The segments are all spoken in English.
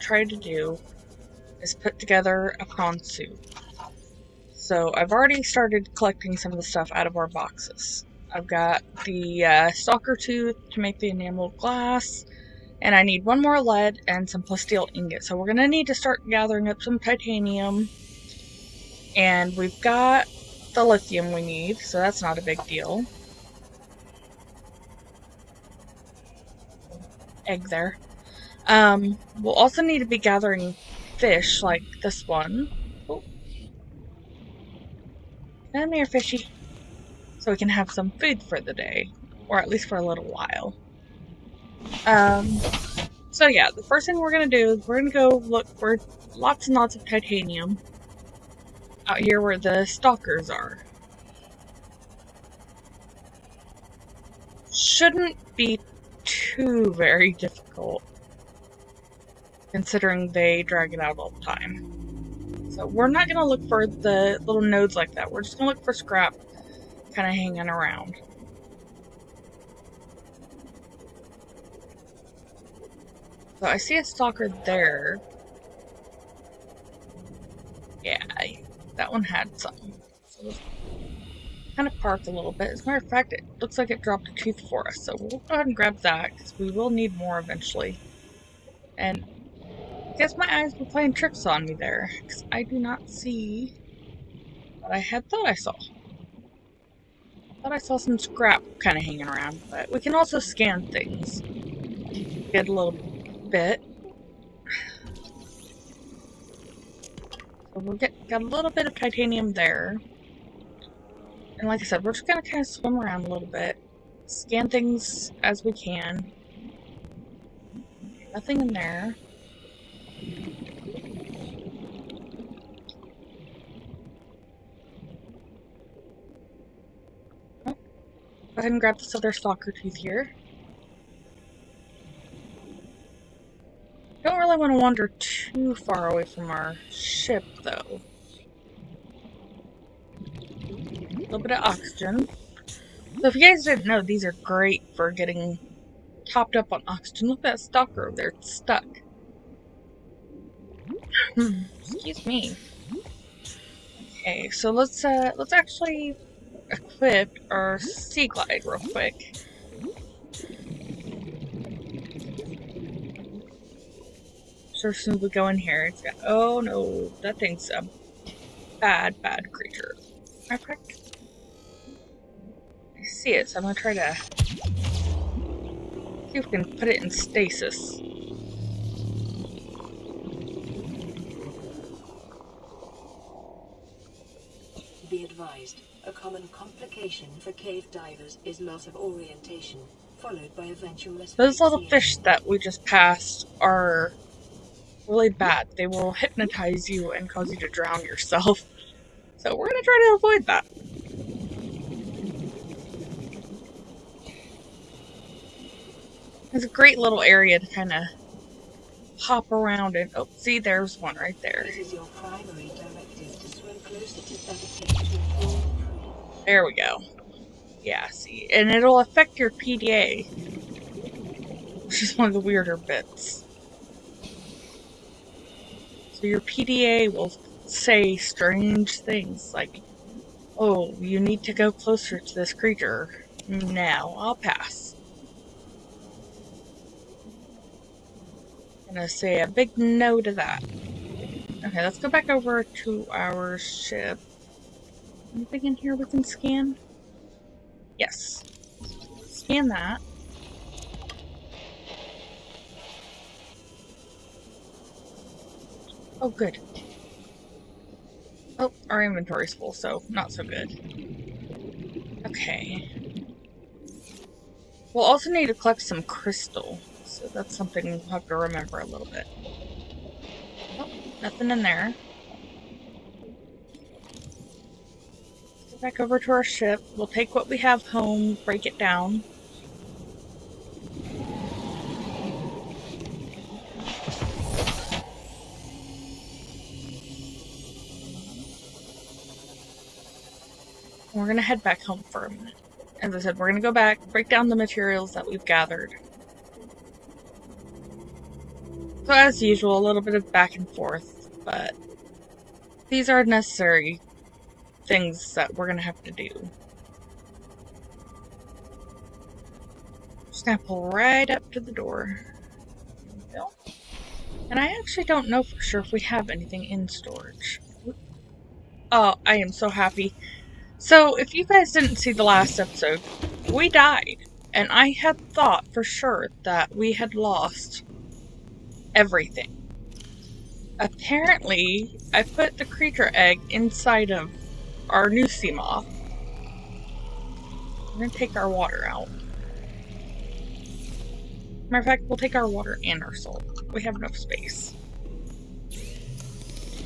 try to do is put together a prawn suit. So I've already started collecting some of the stuff out of our boxes. I've got the stalker tooth to make the enameled glass, and I need one more lead and some plasteel ingot. So we're going to need to start gathering up some titanium, and we've got the lithium we need, so that's not a big deal. Egg there. We'll also need to be gathering fish like this one. Oh. Come here, fishy. So we can have some food for the day, or at least for a little while. So yeah, the first thing we're gonna do is we're gonna go look for lots and lots of titanium out here where the stalkers are. Shouldn't be too very difficult, considering they drag it out all the time. So we're not gonna look for the little nodes like that. We're just gonna look for scrap kind of hanging around. So I see a stalker there. Yeah, that one had something. So let's kind of park a little bit. As a matter of fact, it looks like it dropped a tooth for us. So we'll go ahead and grab that, because we will need more eventually. And I guess my eyes were playing tricks on me there, because I do not see what I had thought I saw. I thought I saw some scrap kind of hanging around, but we can also scan things. Get a little bit. So we'll got a little bit of titanium there. And like I said, we're just gonna kind of swim around a little bit. Scan things as we can. Nothing in there. Oh. Go ahead and grab this other stalker tooth here. Don't really want to wander too far away from our ship, though. A little bit of oxygen. So if you guys didn't know, these are great for getting topped up on oxygen. Look at that stalker over there, it's stuck. Excuse me. Okay, so let's actually equip our sea glide real quick. So as soon as we go in here, it's got, oh no, that thing's a bad creature. Matter of fact, I see it, so I'm gonna try to see if we can put it in stasis. Be advised, a common complication for cave divers is loss of orientation, followed by eventual asphyxiation. Those little fish that we just passed are really bad. They will hypnotize you and cause you to drown yourself. So we're gonna try to avoid that. It's a great little area to kind of hop around and, oh, see, there's one right there. This is your primary directive to swim closer to that. There we go. Yeah, see, and it'll affect your PDA, which is one of the weirder bits. So your PDA will say strange things like, oh, you need to go closer to this creature. Now, I'll pass. I'm gonna say a big no to that. Okay, let's go back over to our ship. Anything in here we can scan? Yes. Scan that. Oh, good. Oh, our inventory's full, so not so good. Okay. We'll also need to collect some crystal, so that's something we'll have to remember a little bit. Oh, nothing in there. Let's go back over to our ship. We'll take what we have home, break it down. We're gonna head back home for a minute. As I said, we're gonna go back, break down the materials that we've gathered. So So as usual, a little bit of back and forth, but these are necessary things that we're gonna have to do. Just gonna pull right up to the door. There we go. And I actually don't know for sure if we have anything in storage. Oh, I am so happy. So, if you guys didn't see the last episode, we died. And I had thought for sure that we had lost everything. Apparently, I put the creature egg inside of our new sea moth. We're gonna take our water out. Matter of fact, we'll take our water and our salt. We have enough space.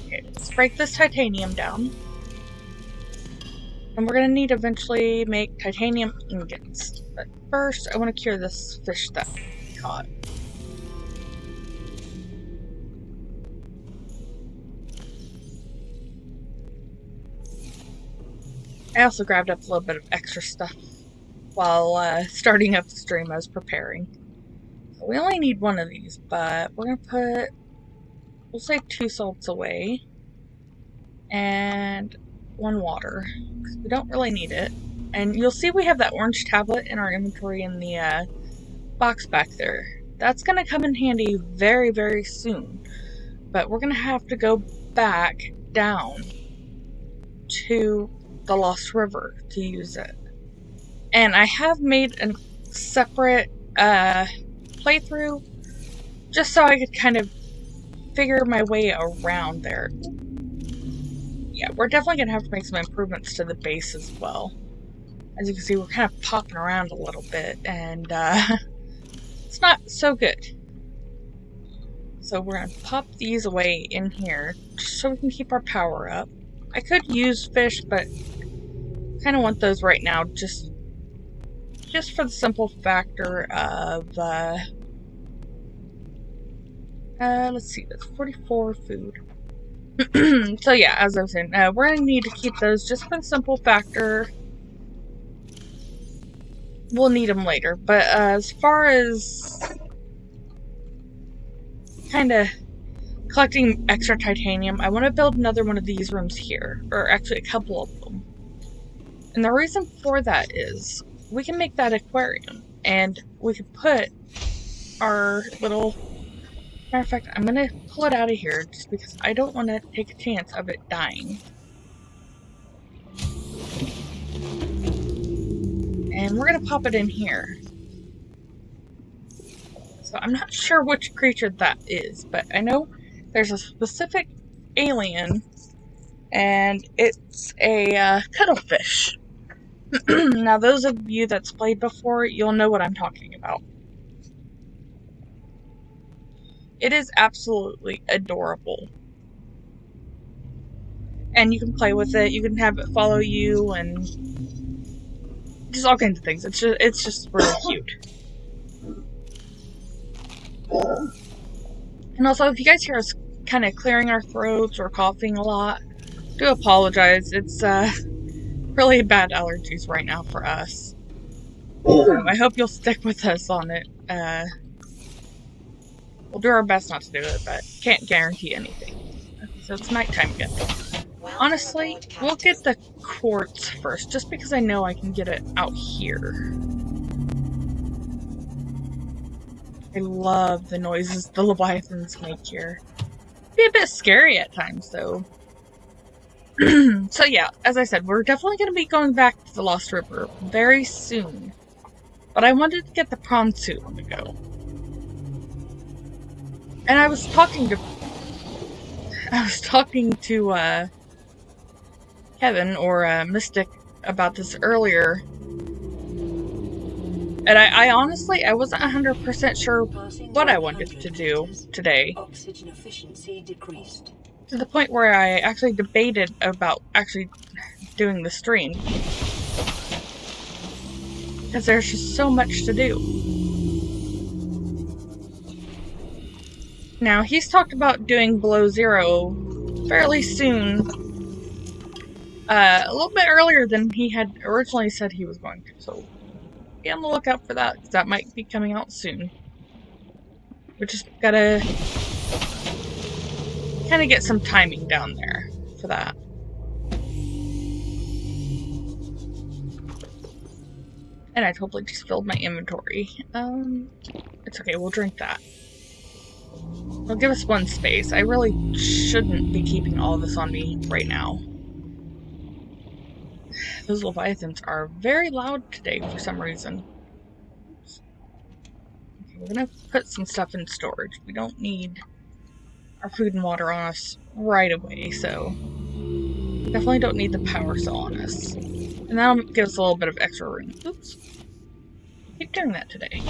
Okay, let's break this titanium down. And we're gonna need to eventually make titanium ingots. But first, I want to cure this fish that we caught. I also grabbed up a little bit of extra stuff while starting up the stream. I was preparing. So we only need one of these, but we're gonna put, we'll say 2 salts away. And 1 water, because we don't really need it. And you'll see we have that orange tablet in our inventory in the box back there. That's going to come in handy very, very soon. But we're going to have to go back down to the Lost River to use it. And I have made a separate playthrough just so I could kind of figure my way around there. Yeah, we're definitely going to have to make some improvements to the base as well. As you can see, we're kind of popping around a little bit, and it's not so good. So we're going to pop these away in here, just so we can keep our power up. I could use fish, but kind of want those right now, just for the simple factor of, let's see, that's 44 food. So yeah, as I was saying, we're going to need to keep those just for the simple factor. We'll need them later, but as far as kind of collecting extra titanium, I want to build another one of these rooms here, or actually a couple of them. And the reason for that is we can make that aquarium, and we could put our little... Matter of fact, I'm going to pull it out of here just because I don't want to take a chance of it dying. And we're going to pop it in here. So I'm not sure which creature that is, but I know there's a specific alien, and it's a cuttlefish. Now, those of you that's played before, you'll know what I'm talking about. It is absolutely adorable. And you can play with it, you can have it follow you, and just all kinds of things. It's just really cute. And also, if you guys hear us kind of clearing our throats or coughing a lot, do apologize. It's really bad allergies right now for us. I hope you'll stick with us on it. We'll do our best not to do it, but can't guarantee anything. Okay, so it's nighttime again. Honestly, we'll get the quartz first, just because I know I can get it out here. I love the noises the leviathans make here. Be a bit scary at times, though. So yeah, as I said, we're definitely going to be going back to the Lost River very soon. But I wanted to get the prawnsuit on the go. And I was talking to Kevin, or Mystic, about this earlier. And I honestly, I wasn't 100% sure what I wanted to do today. Oxygen efficiency decreased. To the point where I actually debated about actually doing the stream. Because there's just so much to do. Now, he's talked about doing Below Zero fairly soon. A little bit earlier than he had originally said he was going to. So, be on the lookout for that, because that might be coming out soon. We just gotta kind of get some timing down there for that. And I totally just filled my inventory. It's okay, we'll drink that. It'll give us one space. I really shouldn't be keeping all of this on me right now. Those leviathans are very loud today for some reason. Oops. Okay, we're gonna put some stuff in storage. We don't need our food and water on us right away, so definitely don't need the power cell on us. And that'll give us a little bit of extra room. Oops. Keep doing that today.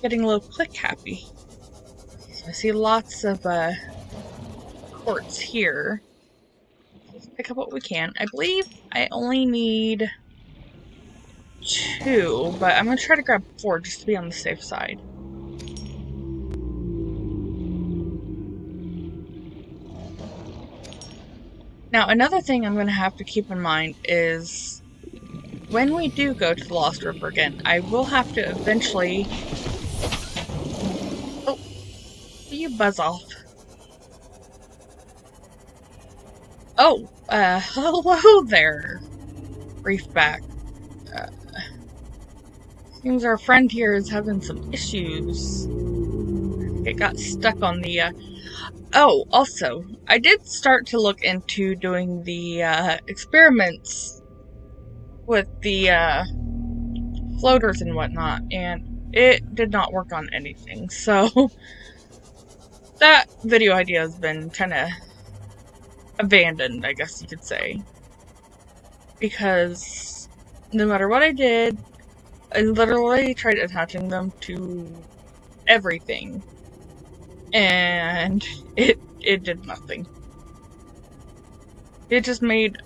Getting a little click happy. So I see lots of quartz here. Let's pick up what we can. I believe I only need 2, but I'm going to try to grab 4 just to be on the safe side. Now, another thing I'm going to have to keep in mind is when we do go to the Lost River again, I will have to eventually... Oh, you buzz off. Oh, hello there, Reefback. Seems our friend here is having some issues. It got stuck on the, Oh, also, I did start to look into doing the, experiments with the, floaters and whatnot, and it did not work on anything, so that video idea has been kind of abandoned, I guess you could say. Because no matter what I did, I literally tried attaching them to everything, and it did nothing. It just made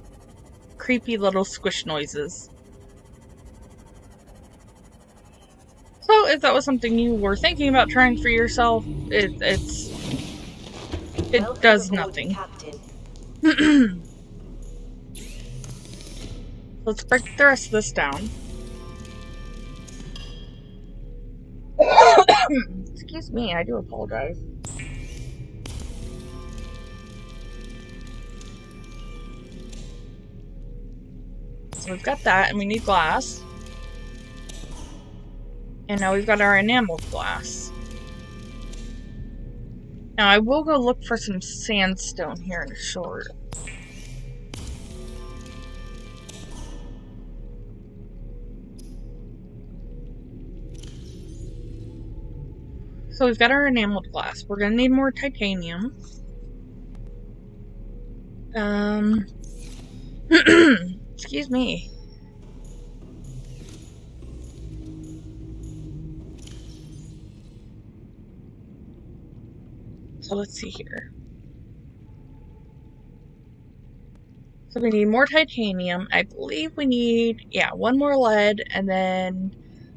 creepy little squish noises. So if that was something you were thinking about trying for yourself, it does nothing. Let's break the rest of this down. Excuse me, I do apologize. So we've got that, and we need glass. And now we've got our enameled glass. Now I will go look for some sandstone here in a short. So we've got our enameled glass. We're gonna need more titanium. Excuse me. So let's see here. So we need more titanium. I believe we need, yeah, 1 more lead, and then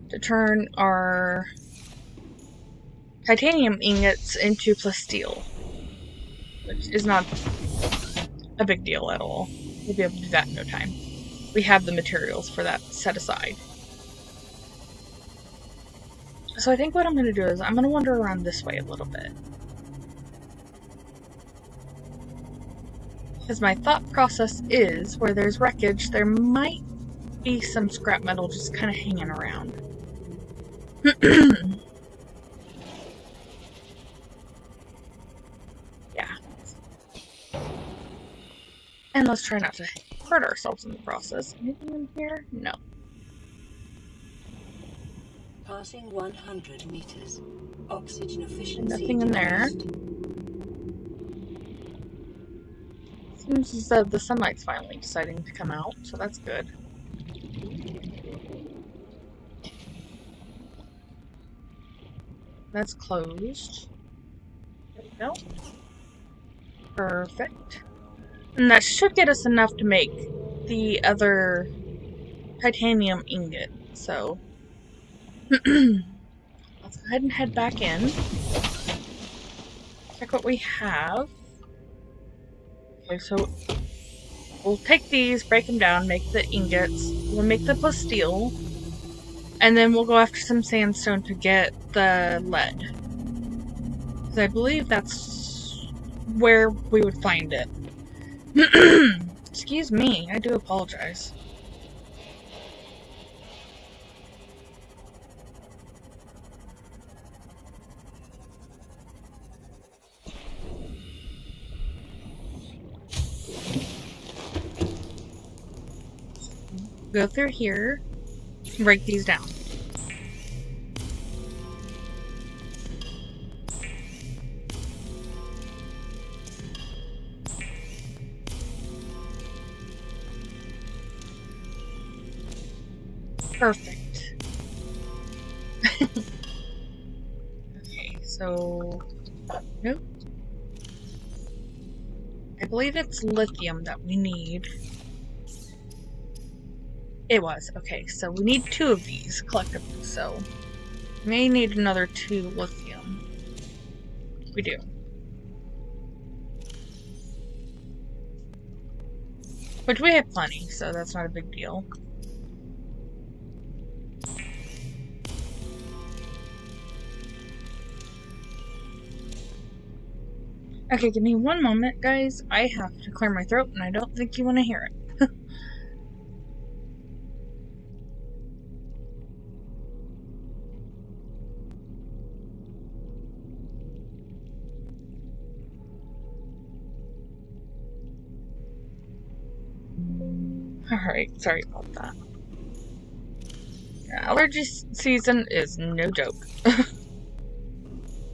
to turn our titanium ingots into plasteel, which is not a big deal at all. We'll be able to do that in no time. We have the materials for that set aside. So I think what I'm going to do is I'm going to wander around this way a little bit. Because my thought process is, where there's wreckage, there might be some scrap metal just kind of hanging around. Yeah. And let's try not to hurt ourselves in the process. Anything in here? No. Passing 100 meters. Oxygen efficiency. Nothing in there. Seems as though the sunlight's finally deciding to come out, so that's good. That's closed. There we go. Perfect. And that should get us enough to make the other titanium ingot, so let's go ahead and head back in. Check what we have. Okay, so we'll take these, break them down, make the ingots. We'll make the plasteel. And then we'll go after some sandstone to get the lead. Because I believe that's where we would find it. Excuse me, I do apologize. Go through here, break these down. Perfect. Okay, so... Nope. I believe it's lithium that we need. It was. Okay, so we need 2 of these collectively, so... we may need another 2 lithium. We do. Which we have plenty, so that's not a big deal. Okay, give me one moment, guys. I have to clear my throat, and I don't think you want to hear it. Alright, sorry about that. Yeah, allergy season is no joke.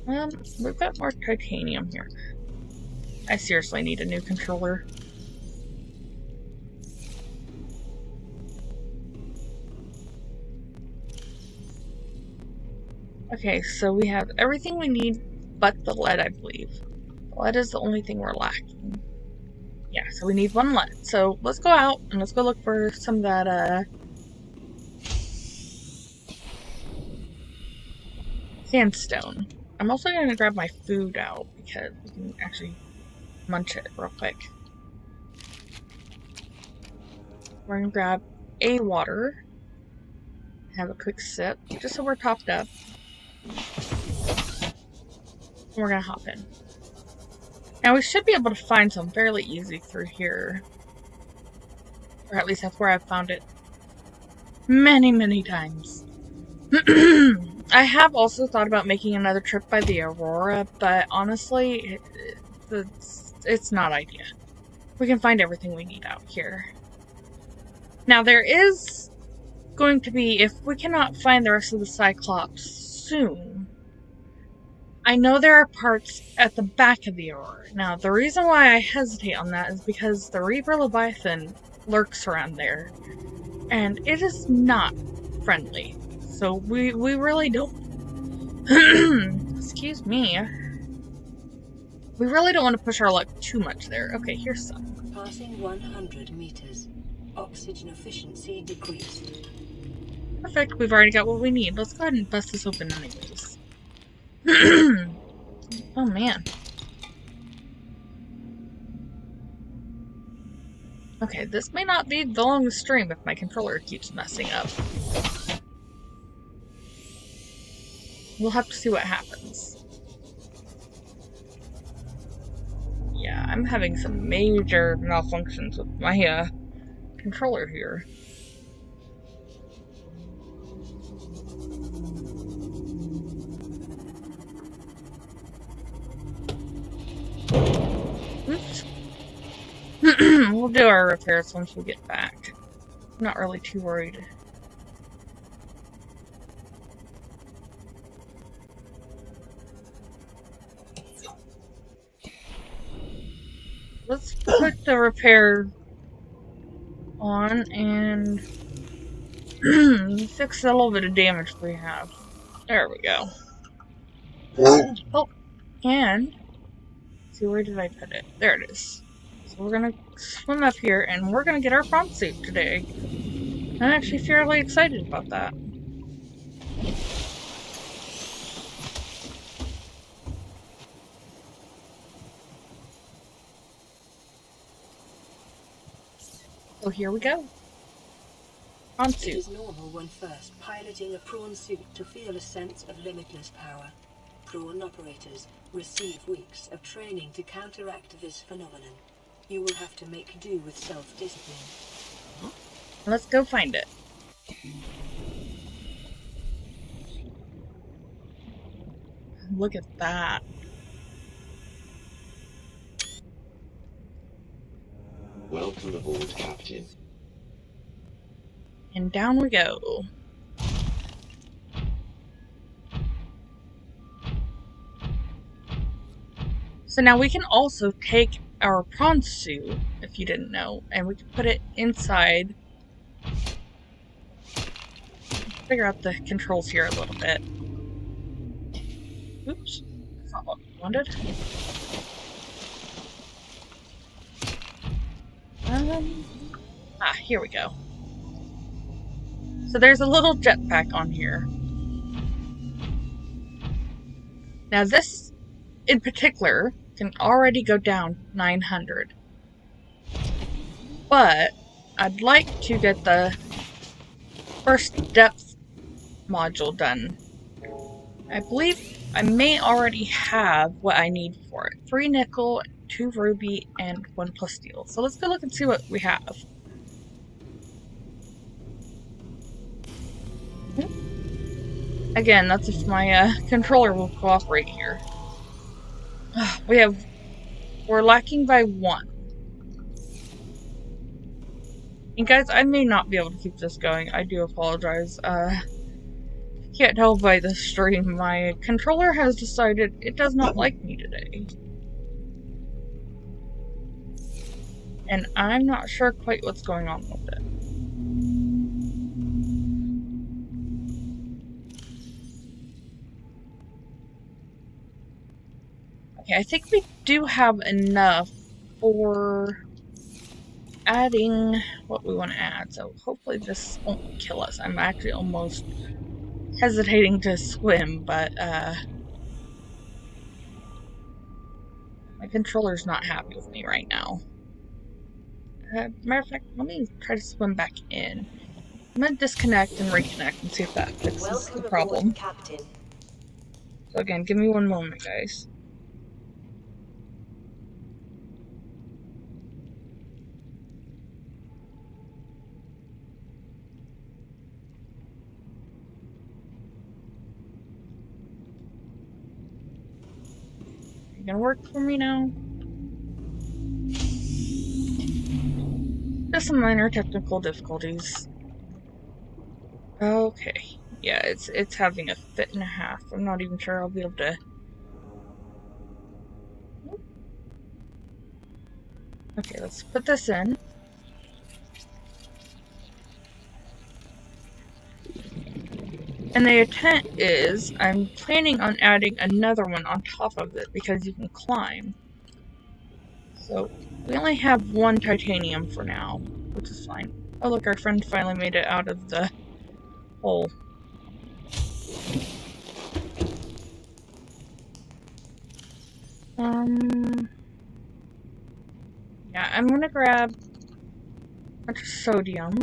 We've got more titanium here. I seriously need a new controller. Okay, so we have everything we need but the lead, I believe. The lead is the only thing we're lacking. Yeah, so we need 1 lead. So let's go out and let's go look for some of that, sandstone. I'm also going to grab my food out because we can actually munch it real quick. We're going to grab a water. Have a quick sip, just so we're topped up. And we're going to hop in. Now we should be able to find some fairly easy through here. Or at least that's where I've found it many, many times. I have also thought about making another trip by the Aurora, but honestly, it's not ideal. We can find everything we need out here. Now there is going to be, if we cannot find the rest of the Cyclops soon, I know there are parts at the back of the Aurora. Now the reason why I hesitate on that is because the Reaper Leviathan lurks around there, and it is not friendly. So we really don't... Excuse me. We really don't want to push our luck too much there. Okay, here's some. Passing 100 meters. Oxygen efficiency decreased. Perfect, we've already got what we need. Let's go ahead and bust this open anyways. Oh man. Okay, this may not be the longest stream if my controller keeps messing up. We'll have to see what happens. Yeah, I'm having some major malfunctions with my controller here. Oops. We'll do our repairs once we get back. I'm not really too worried. Let's put the repair on and fix a little bit of damage we have. There we go. Oh, and see, where did I put it? There it is. So we're gonna swim up here and we're gonna get our prawnsuit today. I'm actually fairly excited about that. So here we go. prawn It suit. is normal when first piloting a prawn suit to feel a sense of limitless power. Prawn operators receive weeks of training to counteract this phenomenon. You will have to make do with self-discipline. Let's go find it. Look at that. Welcome aboard, Captain. And down we go. So now we can also take our prawn suit, if you didn't know, and we can put it inside. Figure out the controls here a little bit. Oops, that's not what we wanted. Here we go. So there's a little jetpack on here. Now this, in particular, can already go down 900. But I'd like to get the first depth module done. I believe I may already have what I need for it. 3 nickel, 2 ruby, and 1 plasteel. So let's go look and see what we have. Again, that's if my controller will cooperate here. We're lacking by 1. And guys, I may not be able to keep this going. I do apologize. Can't tell by the stream, my controller has decided it does not like me today. And I'm not sure quite what's going on with it. Okay, I think we do have enough for adding what we want to add, so hopefully this won't kill us. I'm actually almost hesitating to swim, but my controller's not happy with me right now. Matter of fact, let me try to swim back in. I'm gonna disconnect and reconnect and see if that fixes the problem. Aboard, Captain. So again, give me one moment, guys. You gonna work for me now? Just some minor technical difficulties. Okay. Yeah, it's having a fit and a half. I'm not even sure I'll be able to. Okay, let's put this in. And the intent is, I'm planning on adding another one on top of it because you can climb. So, we only have 1 titanium for now, which is fine. Oh look, our friend finally made it out of the hole. Yeah, I'm gonna grab a bunch of sodium.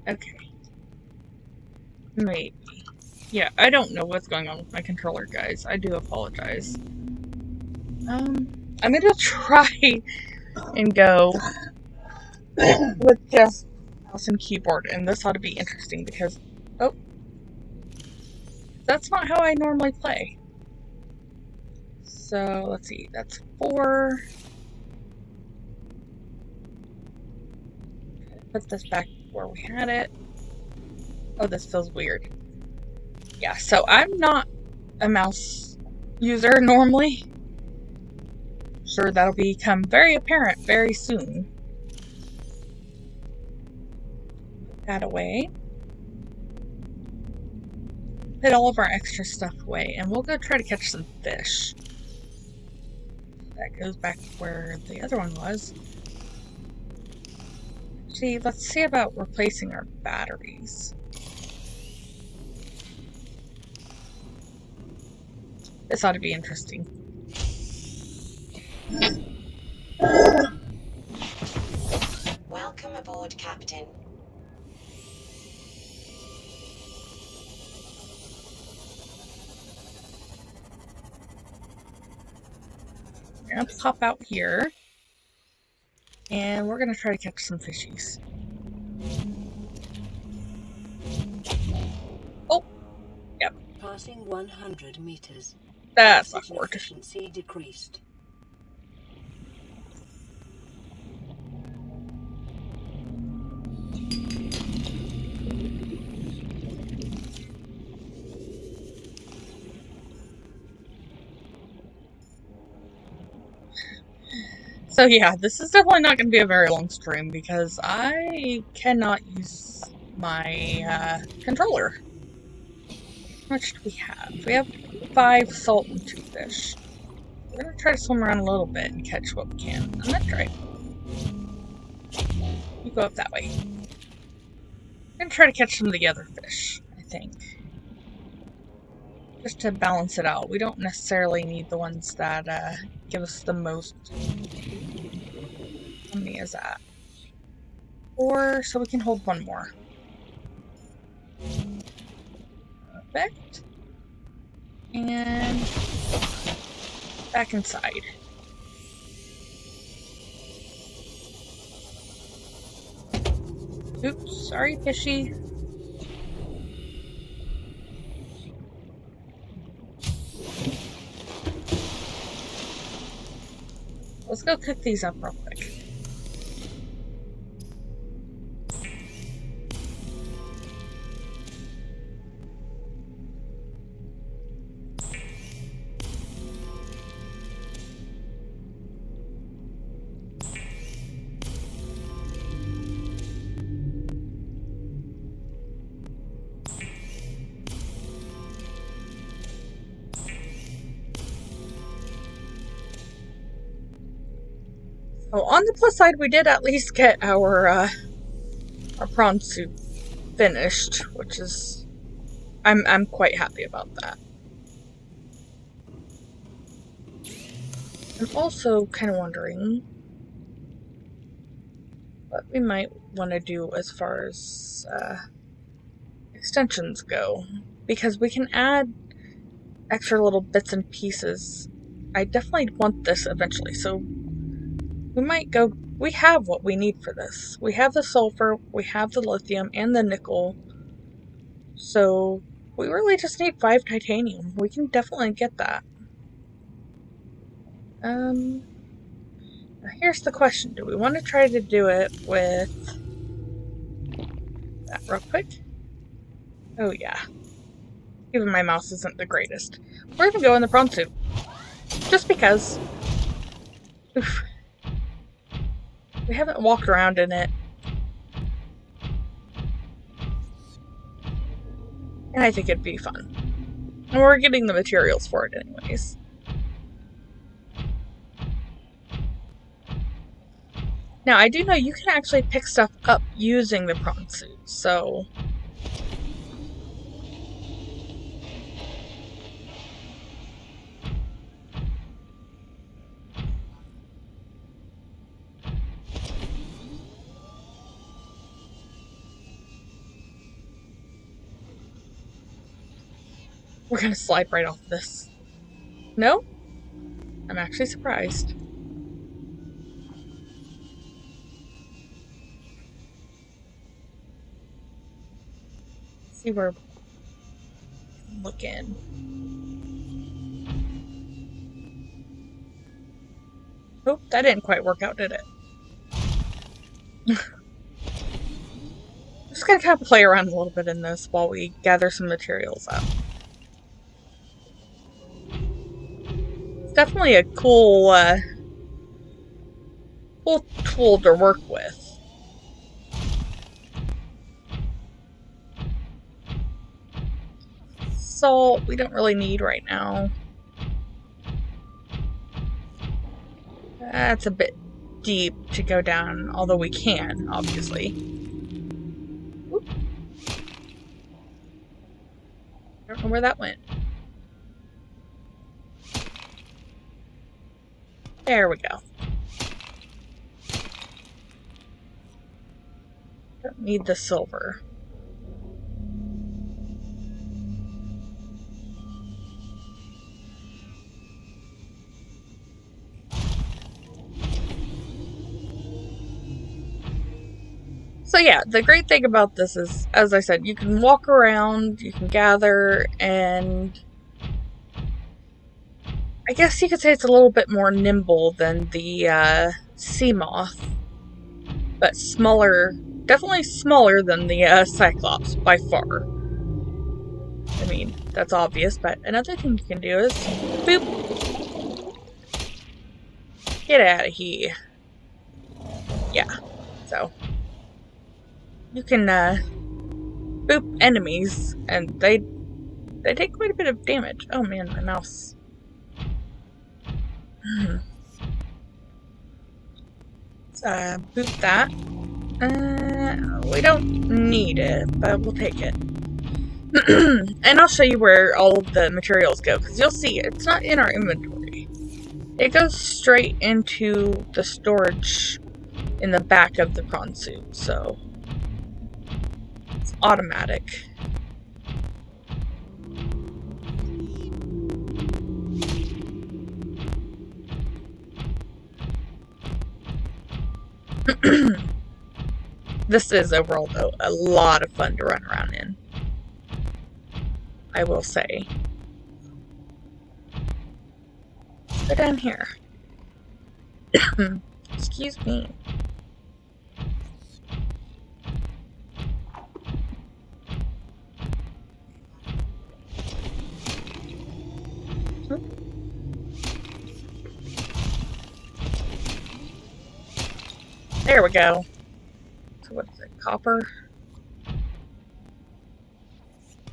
Okay. Maybe. Yeah, I don't know what's going on with my controller, guys. I do apologize. I'm gonna try and go with just mouse and keyboard, and this ought to be interesting because, oh, that's not how I normally play. So, let's see, that's 4. Put this back where we had it. Oh, this feels weird. Yeah, so I'm not a mouse user normally. Sure, that'll become very apparent very soon. Put that away. Put all of our extra stuff away, and we'll go try to catch some fish. That goes back where the other one was. See, let's see about replacing our batteries. This ought to be interesting. Welcome aboard, Captain. We're gonna pop out here. And we're gonna try to catch some fishies. Oh! Yep. Passing 100 meters. That's Oxygen awkward. efficiency decreased. So yeah, this is definitely not going to be a very long stream because I cannot use my controller. How much do we have? We have 5 salt and 2 fish. We're going to try to swim around a little bit and catch what we can. I'm going to try. You go up that way. I'm going to try to catch some of the other fish, I think. Just to balance it out. We don't necessarily need the ones that give us the most. How many is that? 4, so we can hold one more. Perfect. And back inside. Oops, sorry, fishy. Let's go cook these up real quick. Oh, on the plus side, we did at least get our prawn soup finished, which is I'm quite happy about that. I'm also kind of wondering what we might want to do as far as extensions go, because we can add extra little bits and pieces. I definitely want this eventually, so we might go. We have what we need for this. We have the sulfur, we have the lithium, and the nickel. So we really just need 5 titanium. We can definitely get that. Now here's the question. Do we want to try to do it with that real quick? Oh yeah. Even my mouse isn't the greatest. We're gonna go in the prawn soup. Just because. Oof. We haven't walked around in it. And I think it'd be fun. And we're getting the materials for it anyways. Now, I do know you can actually pick stuff up using the prawn suit, so... We're gonna slide right off this. No? I'm actually surprised. Let's see where... Look in. Oh, that didn't quite work out, did it? Just gonna kind of play around a little bit in this while we gather some materials up. It's definitely a cool, cool tool to work with. Salt, we don't really need right now. That's a bit deep to go down, although we can, obviously. Oop. I don't know where that went. There we go. Don't need the silver. So yeah, the great thing about this is, as I said, you can walk around, you can gather, and I guess you could say it's a little bit more nimble than the sea moth, but smaller, definitely smaller than the Cyclops by far. I mean, that's obvious, but another thing you can do is boop. Get out of here. Yeah, so you can boop enemies, and they take quite a bit of damage. Oh man, my mouse. Boop that. We don't need it, but we'll take it. And I'll show you where all of the materials go, because you'll see it's not in our inventory. It goes straight into the storage in the back of the prawn suit, so it's automatic. This is overall, though, a lot of fun to run around in, I will say. Go down here. Excuse me. There we go. So what is it? Copper?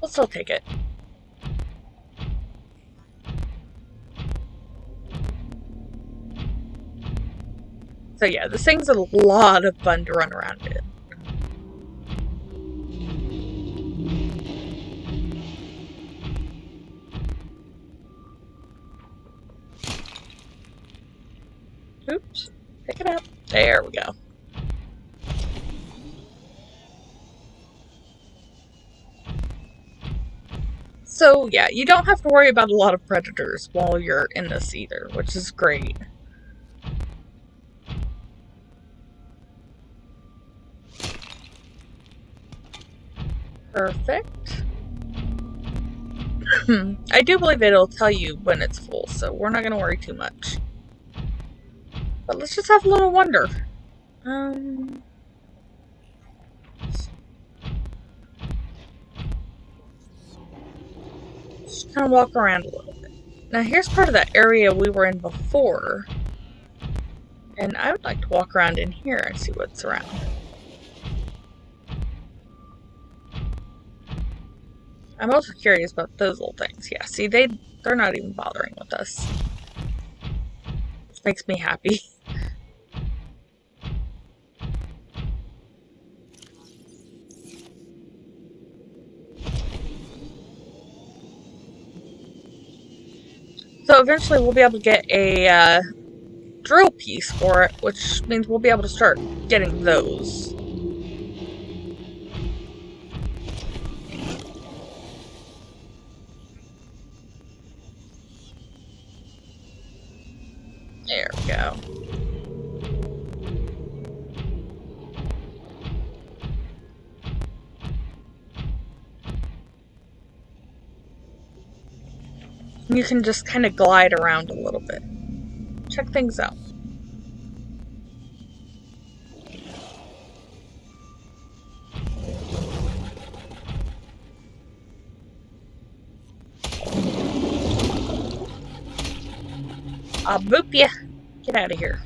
We'll still take it. So yeah, this thing's a lot of fun to run around in. Oops. Pick it up. There we go. So yeah, you don't have to worry about a lot of predators while you're in this either, which is great. Perfect. I do believe it'll tell you when it's full, so we're not going to worry too much. But let's just have a little wonder. Just kind of walk around a little bit. Now here's part of that area we were in before. And I would like to walk around in here and see what's around. I'm also curious about those little things. Yeah, see, they're not even bothering with us. Which makes me happy. So eventually we'll be able to get a drill piece for it, which means we'll be able to start getting those. There we go. You can just kind of glide around a little bit. Check things out. I'll boop ya. Get out of here.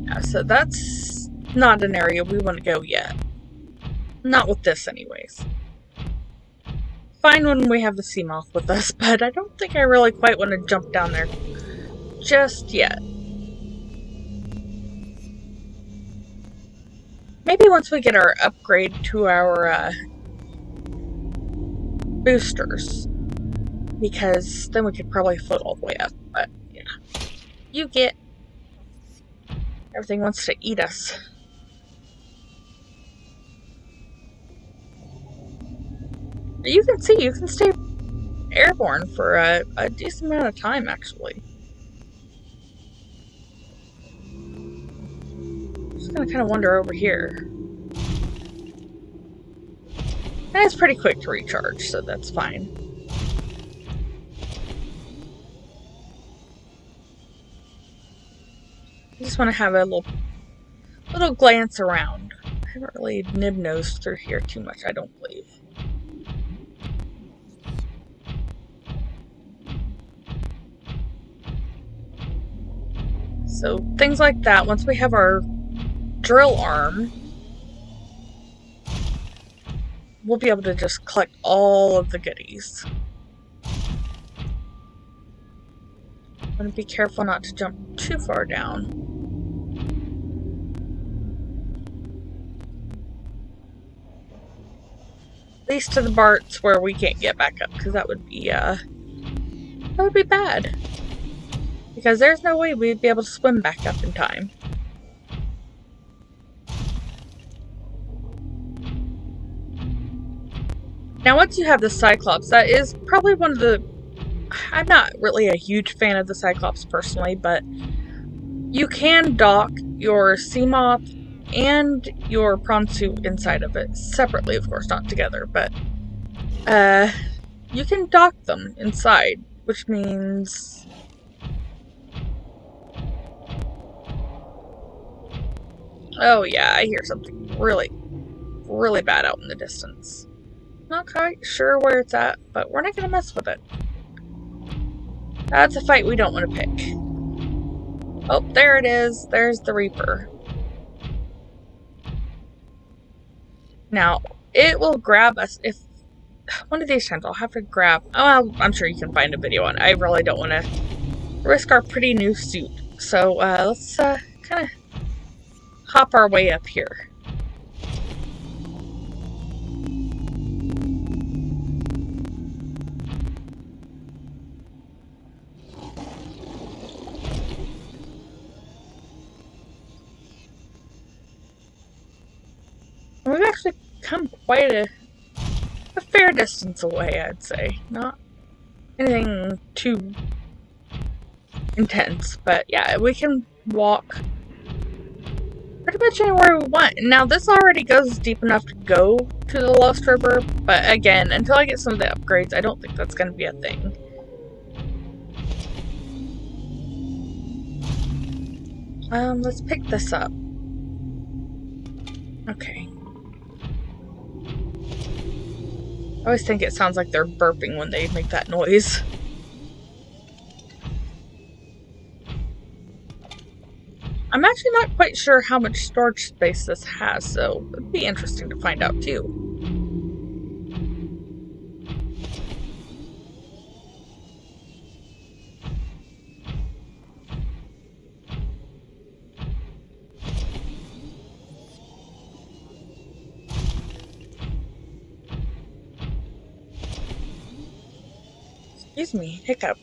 Yeah, so that's not an area we want to go yet. Not with this anyways. Fine when we have the sea moth with us, but I don't think I really quite want to jump down there just yet. Maybe once we get our upgrade to our boosters, because then we could probably float all the way up, but yeah. You get... Everything wants to eat us. You can see, you can stay airborne for a decent amount of time, actually. Just gonna kind of wander over here. And it's pretty quick to recharge, so that's fine. I just want to have a little glance around. I haven't really nib-nosed through here too much, I don't believe. So things like that, once we have our drill arm, we'll be able to just collect all of the goodies. I'm going to be careful not to jump too far down. At least to the parts where we can't get back up, because that would be bad. Because there's no way we'd be able to swim back up in time. Now, once you have the Cyclops, that is probably one of the... I'm not really a huge fan of the Cyclops personally, but you can dock your Seamoth and your prawnsuit inside of it. Separately, of course, not together, but you can dock them inside, which means... Oh yeah, I hear something really, really bad out in the distance. Not quite sure where it's at, but we're not going to mess with it. That's a fight we don't want to pick. Oh, there it is. There's the Reaper. Now, it will grab us if... One of these times I'll have to grab... Oh, I'm sure you can find a video on it. I really don't want to risk our pretty new suit. So, let's kind of hop our way up here. We've actually come quite a fair distance away, I'd say. Not anything too intense, but yeah, we can walk pretty much anywhere we want. Now, this already goes deep enough to go to the Lost River, but again, until I get some of the upgrades, I don't think that's going to be a thing. Let's pick this up. Okay. I always think it sounds like they're burping when they make that noise. I'm actually not quite sure how much storage space this has, so it'd be interesting to find out too. Excuse me, hiccup.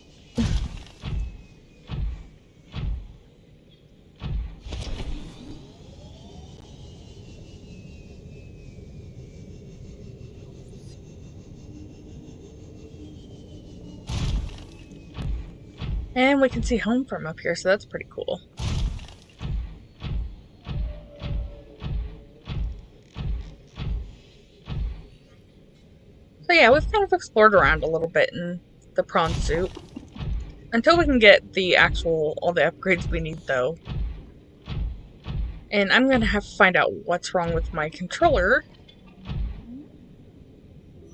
And we can see home from up here, so that's pretty cool. So yeah, we've kind of explored around a little bit in the prawnsuit. Until we can get the all the upgrades we need, though. And I'm gonna have to find out what's wrong with my controller.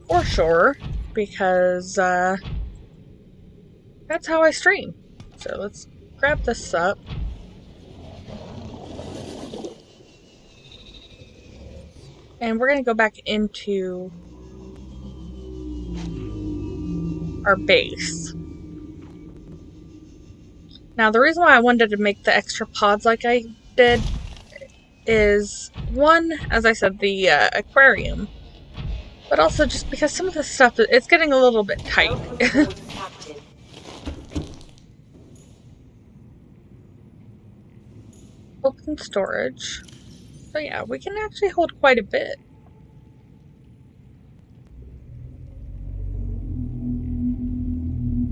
For sure, because, that's how I stream. So let's grab this up. And we're gonna go back into our base. Now, the reason why I wanted to make the extra pods like I did is, one, as I said, the aquarium, but also just because some of the stuff, it's getting a little bit tight. Open storage. So yeah, we can actually hold quite a bit.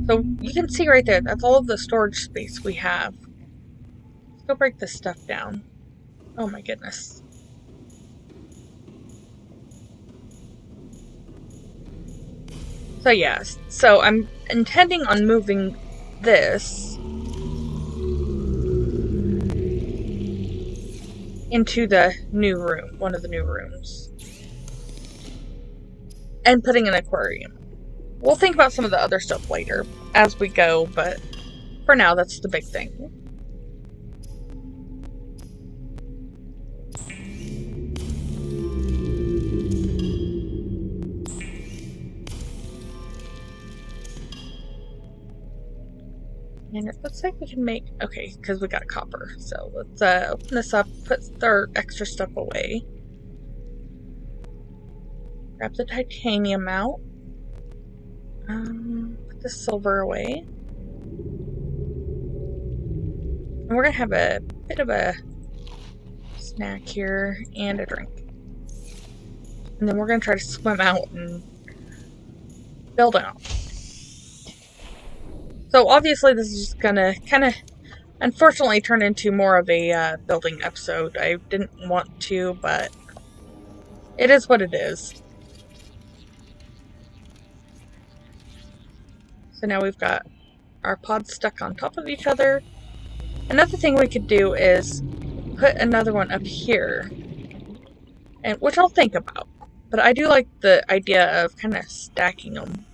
So you can see right there, that's all of the storage space we have. Let's go break this stuff down. Oh my goodness. So yes, so I'm intending on moving this into the new room, one of the new rooms. And putting an aquarium. We'll think about some of the other stuff later as we go, but for now, that's the big thing. And it looks like we can make... Okay, because we got copper. So let's open this up, put our extra stuff away. Grab the titanium out. Put the silver away. And we're going to have a bit of a snack here and a drink. And then we're going to try to swim out and build out. So obviously this is just gonna kind of, unfortunately, turn into more of a building episode. I didn't want to, but it is what it is. So now we've got our pods stuck on top of each other. Another thing we could do is put another one up here, and which I'll think about. But I do like the idea of kind of stacking them.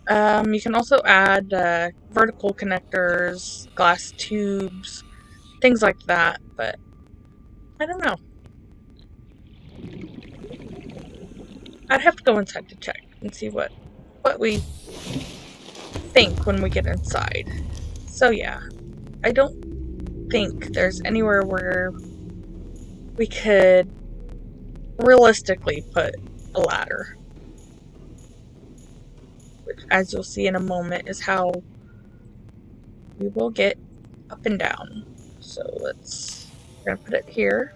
You can also add vertical connectors, glass tubes, things like that, but I don't know. I'd have to go inside to check and see what we think when we get inside. So yeah, I don't think there's anywhere where we could realistically put a ladder. Which, as you'll see in a moment, is how we will get up and down. So we're gonna put it here.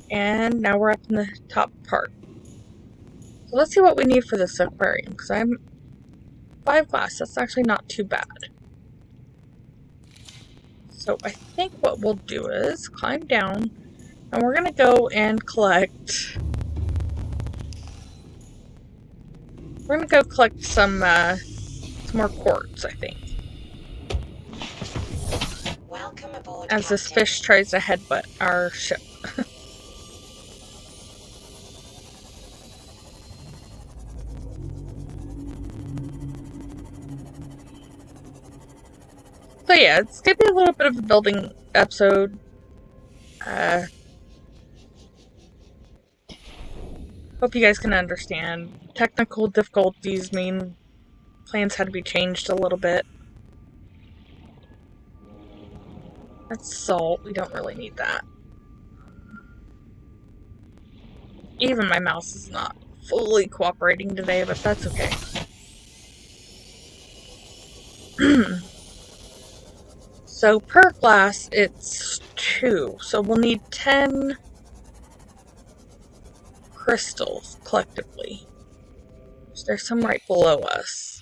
And now we're up in the top part. So let's see what we need for this aquarium, because I'm 5 glass, that's actually not too bad. So I think what we'll do is climb down, and we're gonna go and collect... We're gonna go collect some more quartz, I think. Welcome aboard, As this Captain. fish tries to headbutt our ship. So yeah, it's gonna be a little bit of a building episode. Hope you guys can understand. Technical difficulties mean plans had to be changed a little bit. That's salt. We don't really need that. Even my mouse is not fully cooperating today, but that's okay. So per glass, it's 2. So we'll need 10 crystals collectively. So there's some right below us.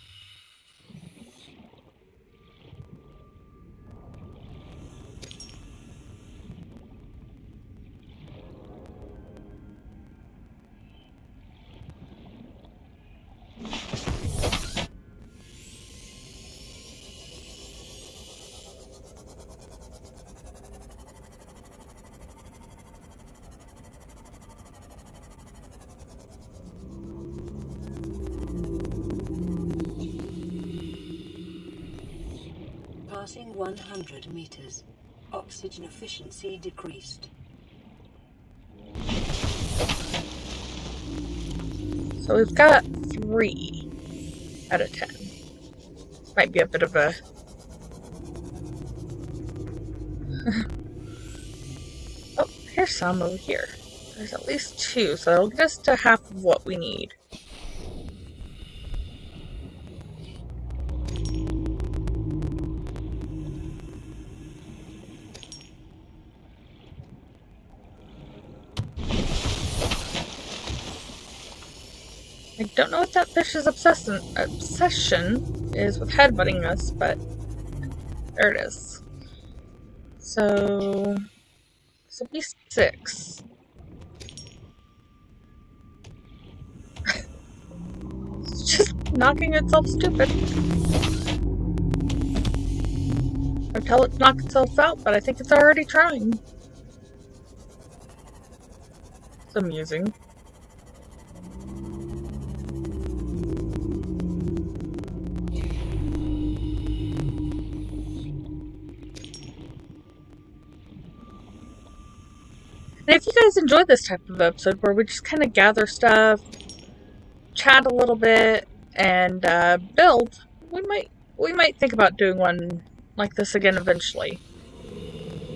Passing 100 meters. Oxygen efficiency decreased. So we've got 3 out of 10. This might be a bit of a... Oh, here's some over here. There's at least 2, so it'll get us to half of what we need. I don't know what that fish's obsession is with headbutting us, but there it is. So this will be 6. It's just knocking itself stupid. Or tell it to knock itself out, but I think it's already trying. It's amusing. And if you guys enjoy this type of episode where we just kind of gather stuff, chat a little bit, and build, we might think about doing one like this again eventually.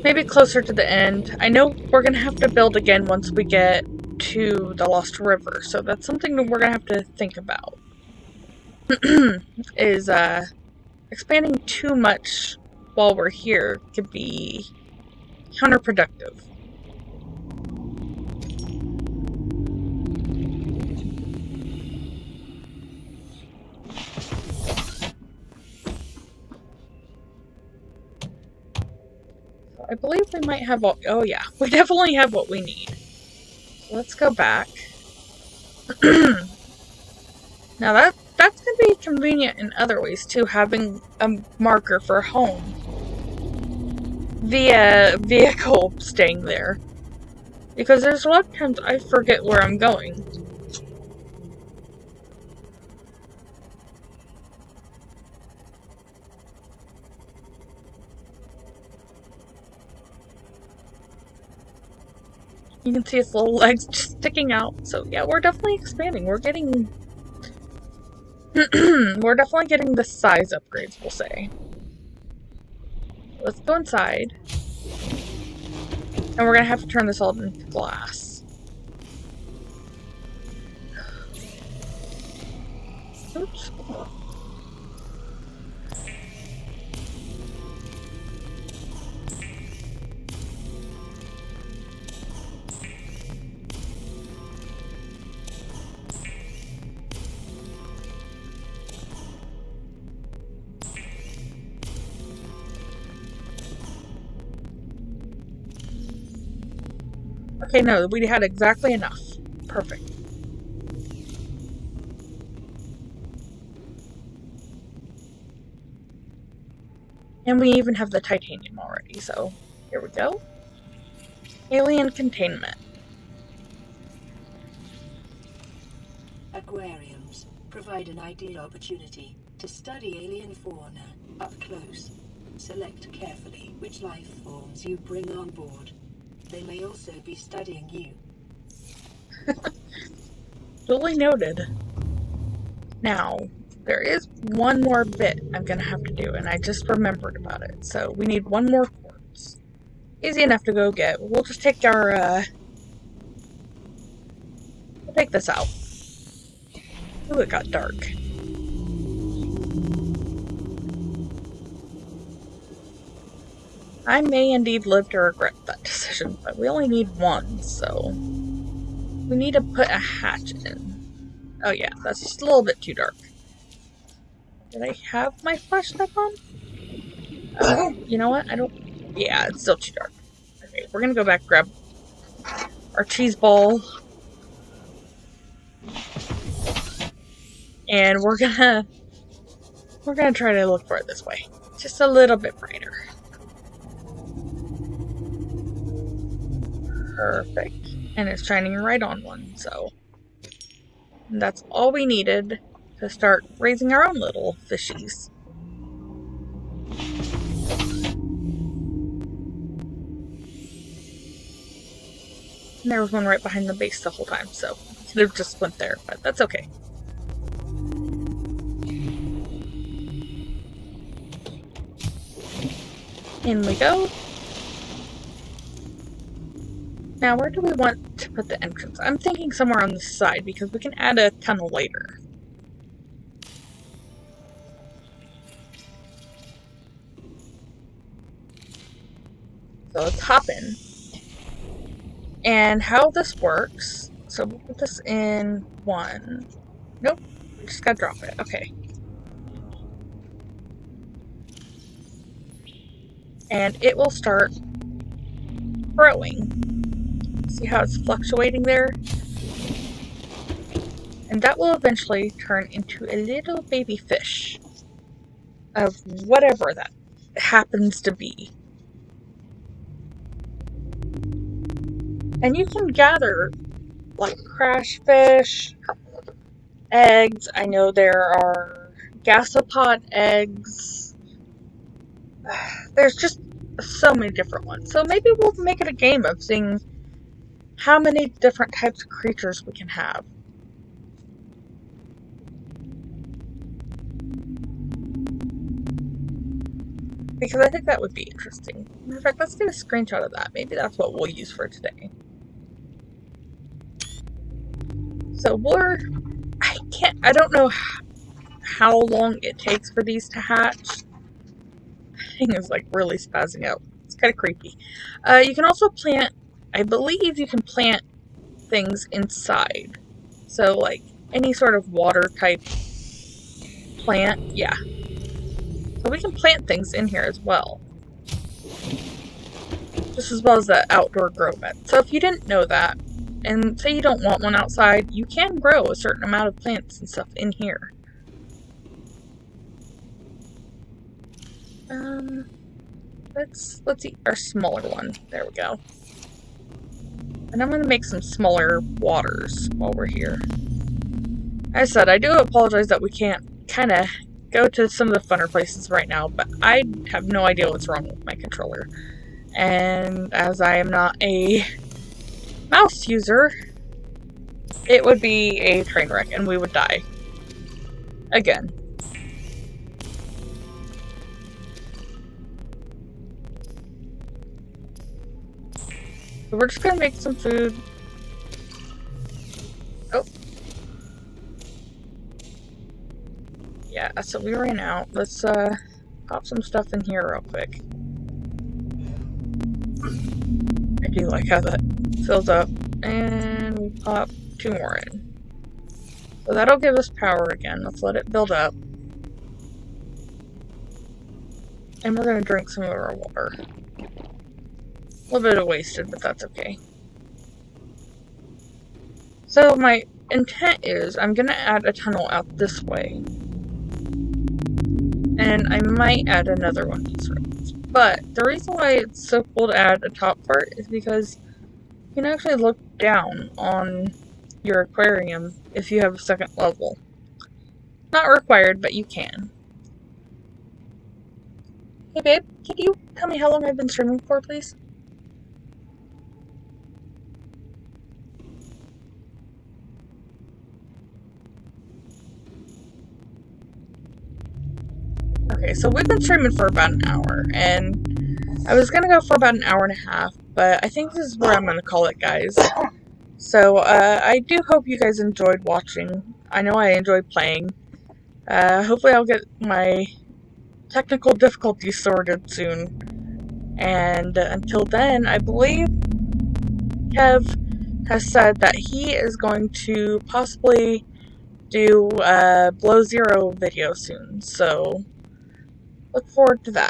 Maybe closer to the end. I know we're gonna have to build again once we get to the Lost River, so that's something that we're gonna have to think about. Is expanding too much while we're here could be counterproductive. I believe we might have all, oh yeah, we definitely have what we need. So let's go back. Now that's going to be convenient in other ways too, having a marker for home via vehicle staying there. Because there's a lot of times I forget where I'm going. You can see its little legs just sticking out. So yeah, we're definitely expanding. We're getting... we're definitely getting the size upgrades, we'll say. Let's go inside. And we're gonna have to turn this all into glass. Oops. Okay, no, we had exactly enough. Perfect. And we even have the titanium already, so here we go. Alien containment. Aquariums provide an ideal opportunity to study alien fauna up close. Select carefully which life forms you bring on board. They may also be studying you. Duly noted. Now, there is one more bit I'm gonna have to do, and I just remembered about it. So, we need one more quartz. Easy enough to go get. We'll just take our, we'll take this out. Ooh, it got dark. I may indeed live to regret that decision, but we only need one, so... we need to put a hatch in. Oh yeah, that's just a little bit too dark. Did I have my flashlight on? You know what? I don't... yeah, it's still too dark. Okay, we're gonna go back, grab our cheese ball. And we're gonna try to look for it this way. Just a little bit brighter. Perfect. And it's shining right on one, so that's all we needed to start raising our own little fishies. And there was one right behind the base the whole time, so I could have just went there, but that's okay. In we go. Now, where do we want to put the entrance? I'm thinking somewhere on the side, because we can add a tunnel later. So let's hop in. And how this works, so we'll put this in 1, Nope. We just gotta drop it. Okay. And it will start growing. See how it's fluctuating there? And that will eventually turn into a little baby fish of whatever that happens to be. And you can gather like crash fish, eggs. I know there are gasopod eggs. There's just so many different ones. So maybe we'll make it a game of seeing how many different types of creatures we can have. Because I think that would be interesting. Matter of fact, let's get a screenshot of that. Maybe that's what we'll use for today. So I don't know how long it takes for these to hatch. The thing is like really spazzing out. It's kind of creepy. You can also plant, I believe you can plant things inside. So like any sort of water type plant, yeah. So we can plant things in here as well. Just as well as the outdoor grow bed. So if you didn't know that, and say you don't want one outside, you can grow a certain amount of plants and stuff in here. Let's eat our smaller one. There we go. And I'm gonna make some smaller waters while we're here. As I said, I do apologize that we can't kind of go to some of the funner places right now, but I have no idea what's wrong with my controller. And as I am not a mouse user, it would be a train wreck and we would die. Again. So we're just gonna make some food. Oh. Yeah, so we ran out. Let's pop some stuff in here real quick. I do like how that fills up. And we pop 2 more in. So that'll give us power again. Let's let it build up. And we're gonna drink some of our water. A little bit of wasted, but that's okay. So my intent is I'm gonna add a tunnel out this way. And I might add another one to these rooms. But the reason why it's so cool to add a top part is because you can actually look down on your aquarium if you have a second level. Not required, but you can. Hey babe, can you tell me how long I've been streaming for, please? Okay, so we've been streaming for about an hour, and I was gonna go for about an hour and a half, but I think this is where I'm gonna call it, guys. So, I do hope you guys enjoyed watching. I know I enjoyed playing. Hopefully I'll get my technical difficulties sorted soon. And until then, I believe Kev has said that he is going to possibly do a Below Zero video soon, so look forward to that.